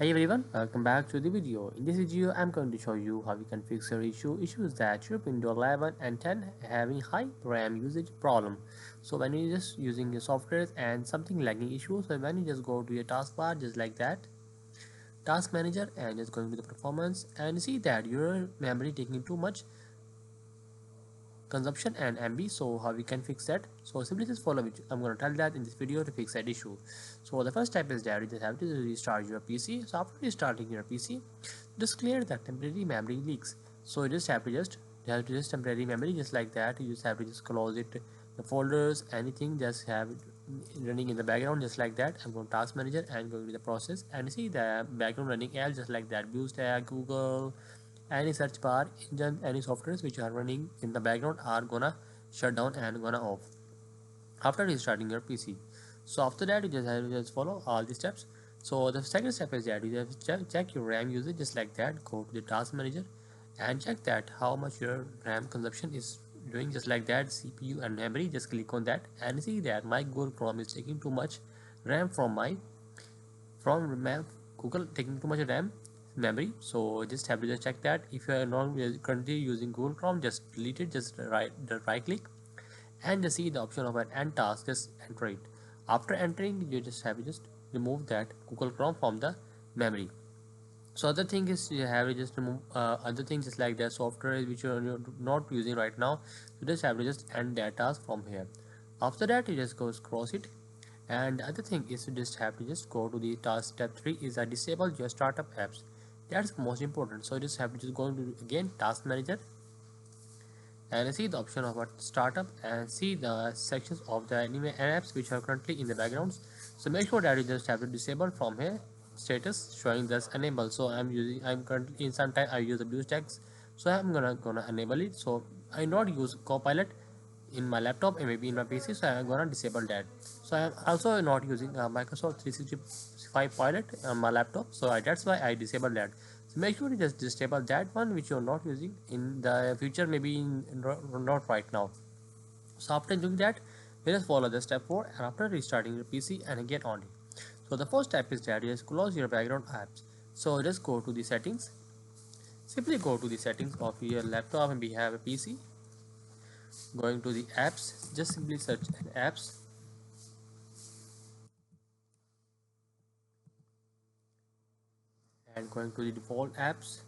Hey everyone, welcome back to the video. In this video, I'm going to show you how you can fix your issues that your Windows 11 and 10 having high RAM usage problem. So when you're just using your software and something lagging issues, so when you just go to your taskbar just like that, task manager, and just going to the performance and see that your memory taking too much consumption and MB. So how we can fix that? So simply just follow me. I'm going to tell that in this video to fix that issue. So the first step is that you just have to restart your PC. So after restarting your PC, just clear the temporary memory leaks. So you have to just temporary memory just like that. You just have to just close it, the folders, anything, just have it running in the background just like that. I'm going to task manager and going to the process and see the background running as just like that. BlueStack, Google, any search bar engine, any softwares which are running in the background are gonna shut down and gonna off after restarting your PC. So after that, you just have to just follow all the steps. So the second step is that you have to check your RAM usage just like that. Go to the task manager and check that how much your RAM consumption is doing just like that. CPU and memory, just click on that and see that my Google Chrome is taking too much RAM from Google, taking too much RAM memory. So just have to just check that. If you are not currently using Google Chrome, just delete it, just right click and just see the option of an end task, just enter it. After entering, you just have to just remove that Google Chrome from the memory. So other thing is you have to just remove other things just like that software which you're not using right now. You just have to just end that task from here. After that, you just go cross it. And the other thing is you just have to just go to the task. Step 3 is disable your startup apps. That's most important. So you just have to just go into again task manager and see the option of a startup and see the sections of the anime apps which are currently in the backgrounds. So make sure that you just have to disable from here status showing this enable. So I'm currently in some time I use the BlueStacks, so I'm gonna enable it. So I not use Copilot in my laptop and maybe in my PC, so I'm gonna disable that. So I'm also not using Microsoft 365 Pilot on my laptop, so that's why I disable that. So make sure you just disable that one which you're not using in the future, maybe not right now. So after doing that, you just follow the step 4 and after restarting your PC and again on it. So the first step is that you just close your background apps. So just go to the settings. Simply go to the settings of your laptop and we have a PC. Going to the apps, just simply search apps and going to the default apps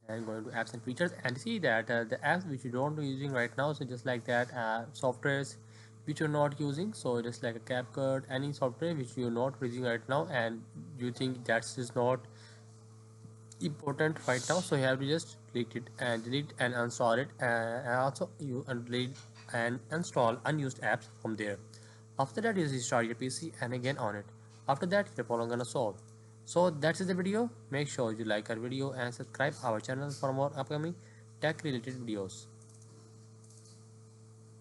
and going to apps and features and see that the apps which you don't using right now, so just like that softwares which you're not using, so just like a CapCut, any software which you're not using right now and you think that is not important right now, so you have to just delete it and delete and uninstall it, and also you delete and install unused apps from there. After that, you restart your PC and again on it. After that, your problem gonna solve. So that's the video. Make sure you like our video and subscribe our channel for more upcoming tech related videos.